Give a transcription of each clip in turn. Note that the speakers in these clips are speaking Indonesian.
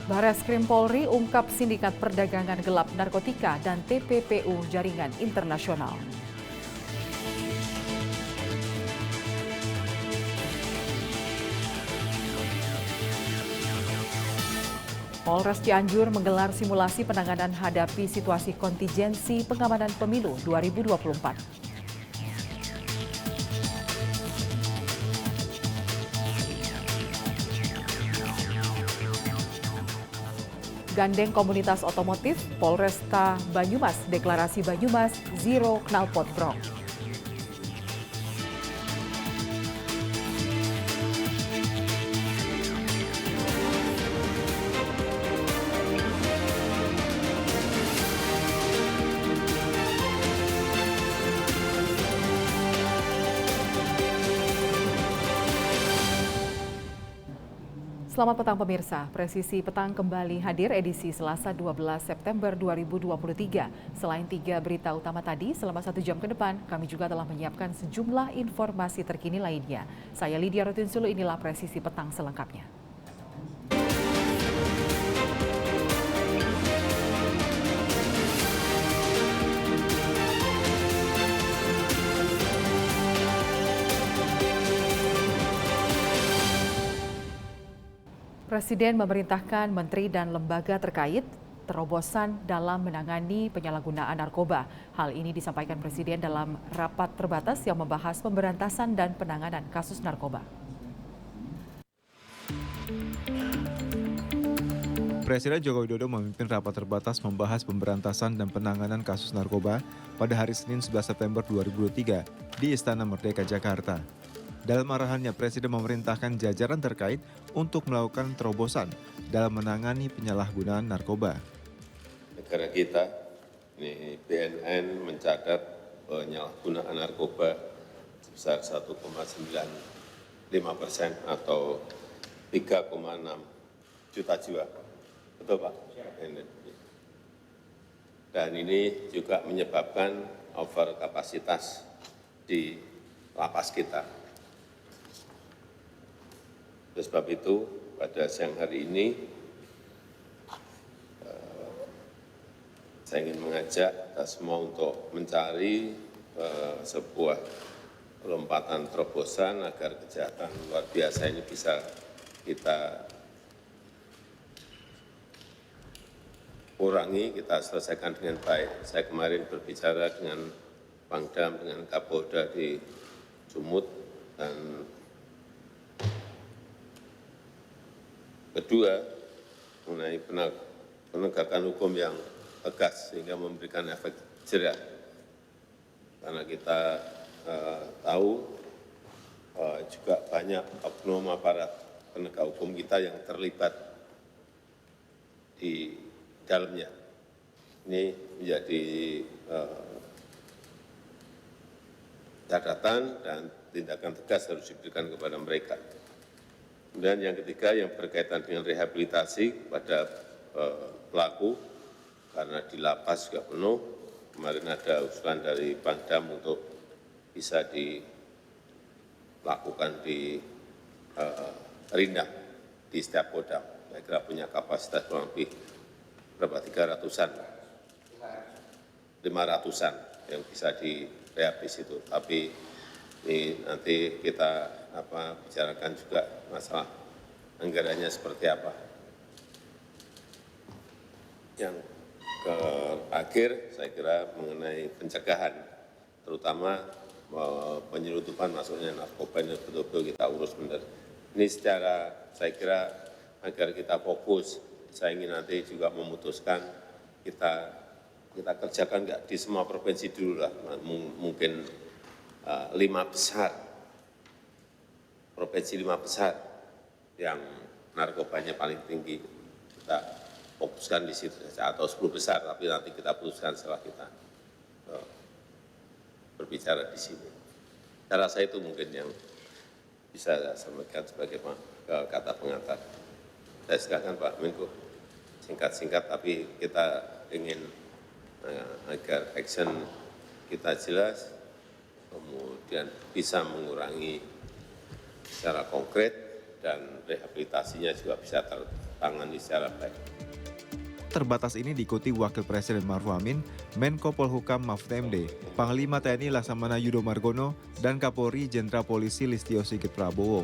Barreskrim Polri ungkap sindikat perdagangan gelap narkotika dan TPPU jaringan internasional. Polres Cianjur menggelar simulasi penanganan hadapi situasi kontingensi pengamanan pemilu 2024. Gandeng komunitas otomotif, Polresta Banyumas deklarasi Banyumas Zero Knalpot Bronk. Selamat petang pemirsa, Presisi Petang kembali hadir edisi Selasa 12 September 2023. Selain 3 berita utama tadi, selama 1 jam ke depan, kami juga telah menyiapkan sejumlah informasi terkini lainnya. Saya Lydia Rotinsulu, inilah Presisi Petang selengkapnya. Presiden memerintahkan menteri dan lembaga terkait terobosan dalam menangani penyalahgunaan narkoba. Hal ini disampaikan Presiden dalam rapat terbatas yang membahas pemberantasan dan penanganan kasus narkoba. Presiden Joko Widodo memimpin rapat terbatas membahas pemberantasan dan penanganan kasus narkoba pada hari Senin 11 September 2023 di Istana Merdeka, Jakarta. Dalam arahannya, Presiden memerintahkan jajaran terkait untuk melakukan terobosan dalam menangani penyalahgunaan narkoba. Negara kita, ini BNN mencatat penyalahgunaan narkoba sebesar 1,95% atau 3,6 juta jiwa. Betul Pak? Dan ini juga menyebabkan over kapasitas di lapas kita. Oleh sebab itu, pada siang hari ini, saya ingin mengajak kita semua untuk mencari sebuah lompatan terobosan agar kejahatan luar biasa ini bisa kita kurangi, kita selesaikan dengan baik. Saya kemarin berbicara dengan Pangdam, dengan Kapolda di Sumut, dan kedua, mengenai penegakan hukum yang tegas sehingga memberikan efek jerah. Karena kita tahu juga banyak oknum aparat penegak hukum kita yang terlibat di dalamnya. Ini menjadi catatan dan tindakan tegas harus diberikan kepada mereka. Kemudian yang ketiga yang berkaitan dengan rehabilitasi pada pelaku, karena di lapas juga penuh. Kemarin ada usulan dari Pangdam untuk bisa dilakukan di Rindang, di setiap Kodam. Saya kira punya kapasitas kurang lebih berapa, 300-an, 500-an yang bisa direhab di situ. Tapi ini nanti kita bicarakan juga masalah anggarannya seperti apa. Yang terakhir saya kira mengenai pencegahan, terutama penyeludupan masuknya narkoba ini betul-betul kita urus benar. Ini secara saya kira agar kita fokus, saya ingin nanti juga memutuskan kita kerjakan nggak di semua provinsi dulu lah, mungkin 5 besar, provinsi 5 besar yang narkobanya paling tinggi, kita fokuskan di situ saja, atau 10 besar, tapi nanti kita putuskan setelah kita berbicara di sini. Saya rasa itu mungkin yang bisa saya sampaikan sebagai kata pengantar. Saya silakan Pak Menko, singkat-singkat, tapi kita ingin agar action kita jelas, kemudian bisa mengurangi secara konkret dan rehabilitasinya juga bisa tertangani secara baik. Terbatas ini diikuti Wakil Presiden Maruf Amin, Menko Polhukam Mahfud MD, Panglima TNI Laksamana Yudo Margono, dan Kapolri Jenderal Polisi Listio Sigit Prabowo.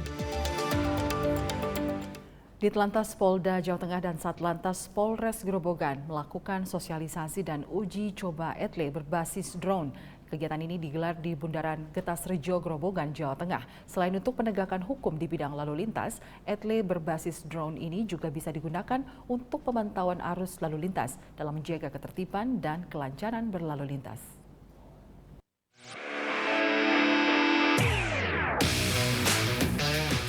Ditlantas Polda Jawa Tengah dan Satlantas Polres Grobogan melakukan sosialisasi dan uji coba etle berbasis drone. Kegiatan ini digelar di Bundaran Getasrejo, Grobogan, Jawa Tengah. Selain untuk penegakan hukum di bidang lalu lintas, etle berbasis drone ini juga bisa digunakan untuk pemantauan arus lalu lintas dalam menjaga ketertiban dan kelancaran berlalu lintas.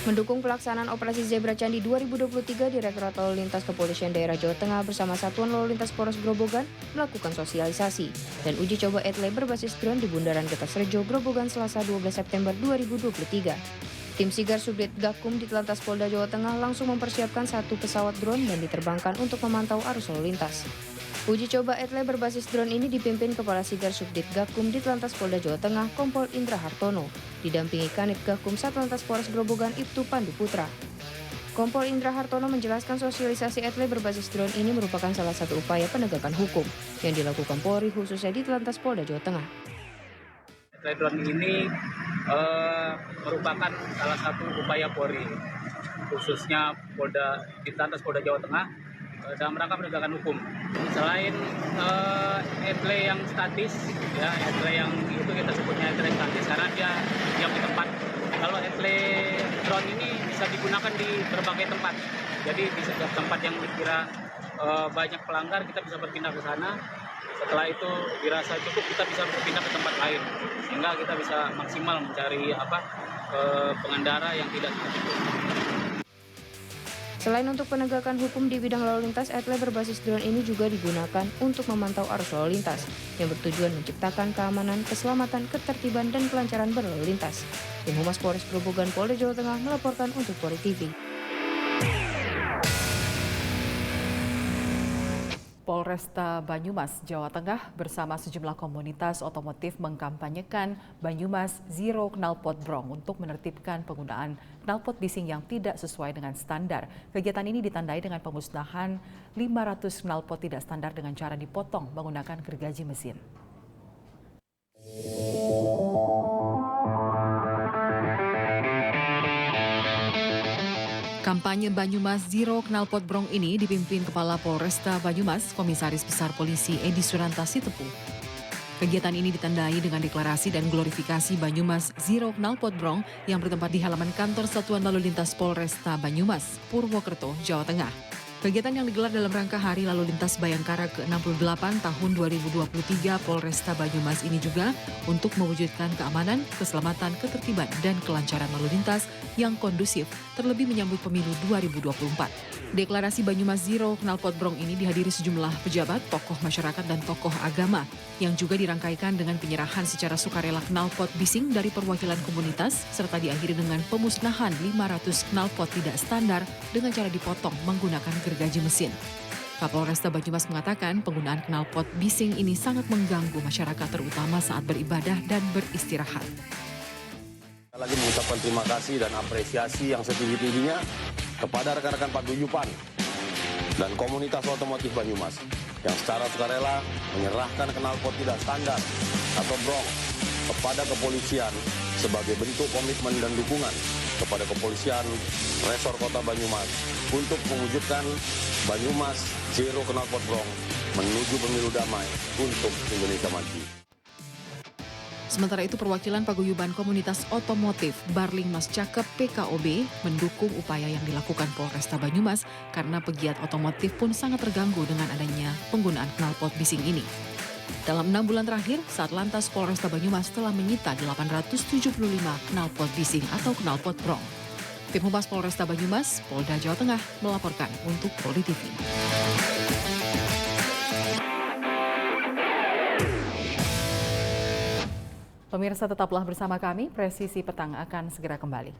Mendukung pelaksanaan Operasi Zebra Candi 2023, Direktorat Lalu Lintas Kepolisian Daerah Jawa Tengah bersama Satuan Lalu Lintas Polres Grobogan melakukan sosialisasi dan uji coba etle berbasis drone di Bundaran Getasrejo, Grobogan, Selasa 12 September 2023. Tim Sigar Subdit Gakum di Telantas Polda Jawa Tengah langsung mempersiapkan 1 pesawat drone dan diterbangkan untuk memantau arus lalu lintas. Uji coba etle berbasis drone ini dipimpin Kepala Sigar Subdit Gakum di Telantas Polda Jawa Tengah, Kompol Indra Hartono, didampingi Kanit Gakum Satlantas Polres Grobogan Ibtu Pandu Putra. Kompol Indra Hartono menjelaskan sosialisasi etle berbasis drone ini merupakan salah satu upaya penegakan hukum yang dilakukan Polri khususnya di Telantas Polda Jawa Tengah. Etle drone ini merupakan salah satu upaya Polri khususnya di Telantas Polda Jawa Tengah dalam rangka penegakan hukum. Selain etle yang statis, ya etle yang itu kita sebutnya etle statis karena dia diam di tempat. Kalau etle drone ini bisa digunakan di berbagai tempat. Jadi di setiap tempat yang dikira banyak pelanggar kita bisa berpindah ke sana. Setelah itu dirasa cukup kita bisa berpindah ke tempat lain sehingga kita bisa maksimal mencari pengendara yang tidak tertipu. Selain untuk penegakan hukum di bidang lalu lintas, etle berbasis drone ini juga digunakan untuk memantau arus lalu lintas yang bertujuan menciptakan keamanan, keselamatan, ketertiban, dan kelancaran berlalu lintas. Tim Humas Polres Grobogan Polda Jawa Tengah melaporkan untuk Polri TV. Polresta Banyumas, Jawa Tengah bersama sejumlah komunitas otomotif mengkampanyekan Banyumas Zero Knalpot Brong untuk menertibkan penggunaan knalpot bising yang tidak sesuai dengan standar. Kegiatan ini ditandai dengan pemusnahan 500 knalpot tidak standar dengan cara dipotong menggunakan gergaji mesin. Kampanye Banyumas Zero Knalpot Brong ini dipimpin Kepala Polresta Banyumas, Komisaris Besar Polisi Edi Suranta Sitepu. Kegiatan ini ditandai dengan deklarasi dan glorifikasi Banyumas Zero Knalpot Brong yang bertempat di halaman kantor Satuan Lalu Lintas Polresta Banyumas, Purwokerto, Jawa Tengah. Kegiatan yang digelar dalam rangka Hari Lalu Lintas Bayangkara ke-68 tahun 2023 Polresta Banyumas ini juga untuk mewujudkan keamanan, keselamatan, ketertiban, dan kelancaran lalu lintas yang kondusif, terlebih menyambut pemilu 2024. Deklarasi Banyumas Zero Knalpot Brong ini dihadiri sejumlah pejabat, tokoh masyarakat, dan tokoh agama, yang juga dirangkaikan dengan penyerahan secara sukarela knalpot bising dari perwakilan komunitas, serta diakhiri dengan pemusnahan 500 knalpot tidak standar dengan cara dipotong menggunakan gergaji mesin. Kapolresta Banyumas mengatakan penggunaan knalpot bising ini sangat mengganggu masyarakat terutama saat beribadah dan beristirahat. Saya lagi mengucapkan terima kasih dan apresiasi yang setinggi-tingginya kepada rekan-rekan paguyuban dan komunitas otomotif Banyumas yang secara sukarela menyerahkan knalpot tidak standar atau brong kepada kepolisian sebagai bentuk komitmen dan dukungan kepada kepolisian Resor Kota Banyumas untuk mewujudkan Banyumas Zero Knalpot Brong menuju pemilu damai untuk Indonesia Maju. Sementara itu perwakilan paguyuban komunitas otomotif Barling Mas Cakep PKOB mendukung upaya yang dilakukan Polresta Banyumas karena pegiat otomotif pun sangat terganggu dengan adanya penggunaan knalpot bising ini. Dalam 6 bulan terakhir, Satlantas Polresta Banyumas telah menyita 875 knalpot bising atau knalpot brong. Tim Humas Polresta Banyumas, Polda Jawa Tengah melaporkan untuk Polri TV. Pemirsa tetaplah bersama kami, Presisi Petang akan segera kembali.